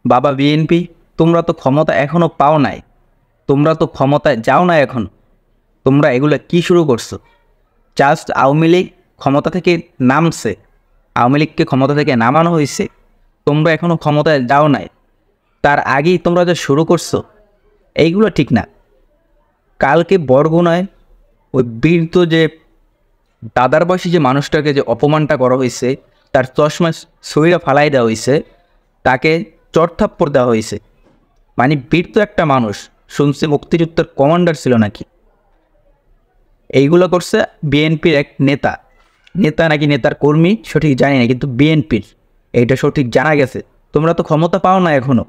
বাবা বিএনপি, তোমরা তো ক্ষমতা এখনও পাও নাই, তোমরা তো ক্ষমতায় যাও না এখন, তোমরা এগুলো কি শুরু করছো? জাস্ট আওয়ামী লীগ ক্ষমতা থেকে নামছে, আওয়ামী লীগকে ক্ষমতা থেকে নামানো হয়েছে, তোমরা এখনও ক্ষমতায় যাও নাই, তার আগেই তোমরা যে শুরু করছো, এইগুলো ঠিক না। কালকে বরগুনায় ওই বীরত যে দাদার বয়সী যে মানুষটাকে যে অপমানটা করা হয়েছে, তার চশমা ছুঁড়ে ফালাই দেওয়া হয়েছে, তাকে চড়থাপ্পড় দেওয়া হয়েছে। মানে বীর তো একটা মানুষ, শুনছে মুক্তিযুদ্ধের কমান্ডার ছিল নাকি। এইগুলো করছে বিএনপির এক নেতা, নেতা নাকি নেতার কর্মী সঠিক জানি না, কিন্তু বিএনপির এইটা সঠিক জানা গেছে। তোমরা তো ক্ষমতা পাও না এখনও।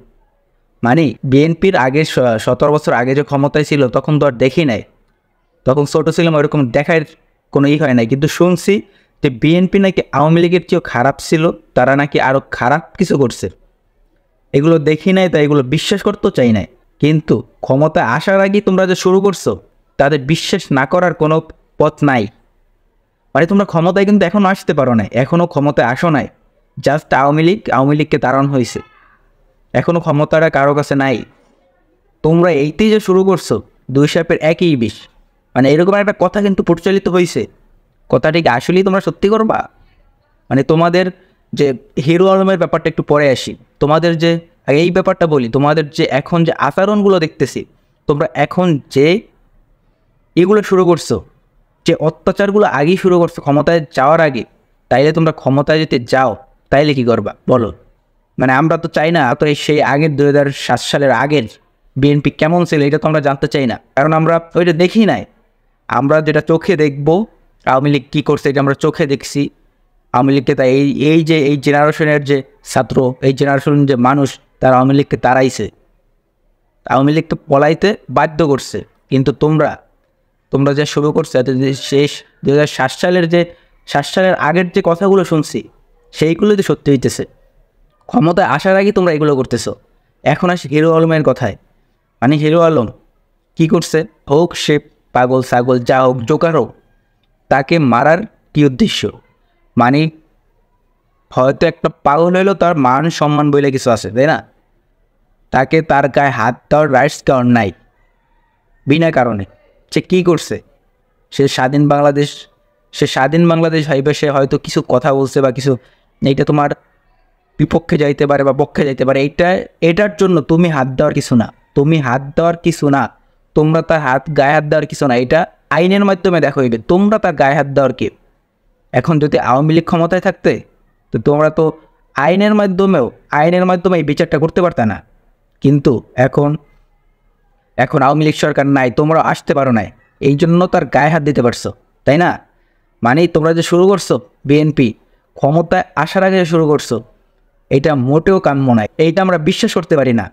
মানে বিএনপির আগে 17 বছর আগে যে ক্ষমতায় ছিল তখন তো আর দেখি নাই, তখন ছোটো ছিলাম, ওইরকম দেখার কোনো হয় নাই। কিন্তু শুনছি যে বিএনপি নাকি আওয়ামী লীগের চেয়েও খারাপ ছিল, তারা নাকি আরও খারাপ কিছু করছে। এগুলো দেখি নাই, তাই এগুলো বিশ্বাস করতেও চাই নাই। কিন্তু ক্ষমতায় আসার আগেই তোমরা যে শুরু করছো, তাদের বিশ্বাস না করার কোনো পথ নাই। মানে তোমরা ক্ষমতায় কিন্তু এখনও আসতে পারো না, এখনও ক্ষমতায় আসো নাই। জাস্ট আওয়ামী লীগকে তাড়ানো হয়েছে, এখনও ক্ষমতাটা কারো কাছে নাই। তোমরা এইতেই যে শুরু করছো, দুই সাপের একই বিষ। মানে এরকম একটা কথা কিন্তু প্রচলিত হয়েছে, কথাটি কি আসলেই তোমরা সত্যি করবা? মানে তোমাদের যে হিরো আলমের ব্যাপারটা একটু পরে আসি, তোমাদের যে এই ব্যাপারটা বলি, তোমাদের যে এখন যে আচরণগুলো দেখতেছি, তোমরা এখন যে এগুলো শুরু করছো, যে অত্যাচারগুলো আগেই শুরু করছো ক্ষমতায় যাওয়ার আগে, তাইলে তোমরা ক্ষমতায় যদি যাও তাইলে কি করবা বলো? মানে আমরা তো চাই না তো সেই আগের 2007 সালের আগের বিএনপি কেমন ছিল এটা তো আমরা জানতে চাই না, কারণ আমরা ওইটা দেখি নাই। আমরা যেটা চোখে দেখবো আওয়ামী লীগ কী করছে এটা আমরা চোখে দেখছি। আওয়ামী লীগকে তাই এই যে এই জেনারেশনের যে ছাত্র, এই জেনারেশনের যে মানুষ, তারা আওয়ামী লীগকে তাড়াইছে, আওয়ামী লীগকে পলাইতে বাধ্য করছে। কিন্তু তোমরা যে শুরু করছো শেষ 2007 সালের যে 7 সালের আগের যে কথাগুলো শুনছি, সেইগুলোই তো সত্যি হইতেছে। ক্ষমতায় আসার আগে তোমরা এগুলো করতেছো। এখন আসি হিরো আলমের কথায়। মানে হিরো আলম কী করছে? হোক সে পাগল ছাগল যা হোক, জোকার হোক, তাকে মারার কী উদ্দেশ্য? মানে হয়তো একটা পাগল হইলেও তার মান সম্মান বলে কিছু আছে, তাই না? তাকে তার গায়ে হাত দেওয়ার রাইটস কারণ নাই বিনা কারণে। সে কী করছে? সে স্বাধীন বাংলাদেশ ভাইবে সে হয়তো কিছু কথা বলছে বা কিছু, এইটা তোমার বিপক্ষে যাইতে পারে বা পক্ষে যাইতে পারে, এটার জন্য তুমি হাত দেওয়ার কিছু না, তোমরা তার গায়ে হাত দেওয়ার কিছু না। এটা আইনের মাধ্যমে দেখা হইবে তোমরা তার গায়ে হাত দেওয়ার কে। এখন যদি আওয়ামী লীগ ক্ষমতায় থাকতে, তো তোমরা তো আইনের মাধ্যমে এই বিচারটা করতে পারতে না। কিন্তু এখন আওয়ামী লীগ সরকার নাই, তোমরা আসতে পারো নাই, এই জন্য তার গায়ে হাত দিতে পারছো, তাই না? মানে তোমরা যে শুরু করছো বিএনপি ক্ষমতায় আসার আগে শুরু করছো, এটা মোটেও কাম্য নয়, এইটা আমরা বিশ্বাস করতে পারি না।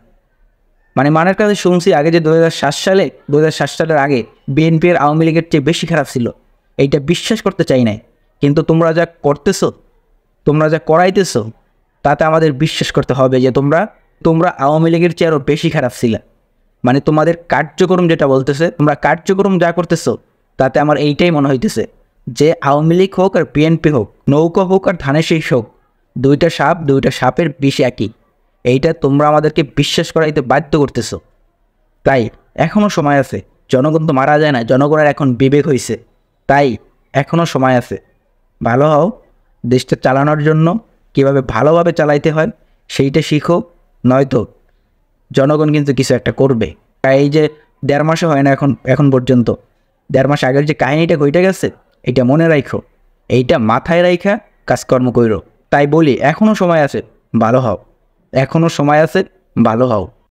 মানে মানের কাছে শুনছি আগে যে 2007 সালের আগে বিএনপি আর আওয়ামী লীগের চেয়ে বেশি খারাপ ছিল, এইটা বিশ্বাস করতে চাই নাই। কিন্তু তোমরা যা করতেছো, তোমরা যা করাইতেছো, তাতে আমাদের বিশ্বাস করতে হবে যে তোমরা আওয়ামী লীগের চেয়ে আরও বেশি খারাপ ছিলে। মানে তোমাদের কার্যক্রম যেটা বলতেছে, তোমরা কার্যক্রম যা করতেছো, তাতে আমার এইটাই মনে হইতেছে যে আওয়ামী লীগ হোক আর বিএনপি হোক, নৌকা হোক আর ধানের শীষ হোক, দুইটা সাপের বিষ একই। এইটা তোমরা আমাদেরকে বিশ্বাস করাইতে বাধ্য করতেছো। তাই এখনও সময় আছে, জনগণ তো মারা যায় না, জনগণের এখন বিবেক হয়েছে, তাই এখনও সময় আছে। ভালো হও, দেশটা চালানোর জন্য কীভাবে ভালোভাবে চালাইতে হয় সেইটা শিখো, নয়তো জনগণ কিন্তু কিছু একটা করবে। এই যে 1.5 মাসও হয় না এখন পর্যন্ত, 1.5 মাস আগের যে কাহিনীটা ঘটে গেছে, এইটা মনে রাখো, এইটা মাথায় রাখা কাজকর্ম করো। তাই বলি এখনও সময় আছে, ভালো হও, এখনও সময় আছে, ভালো হও।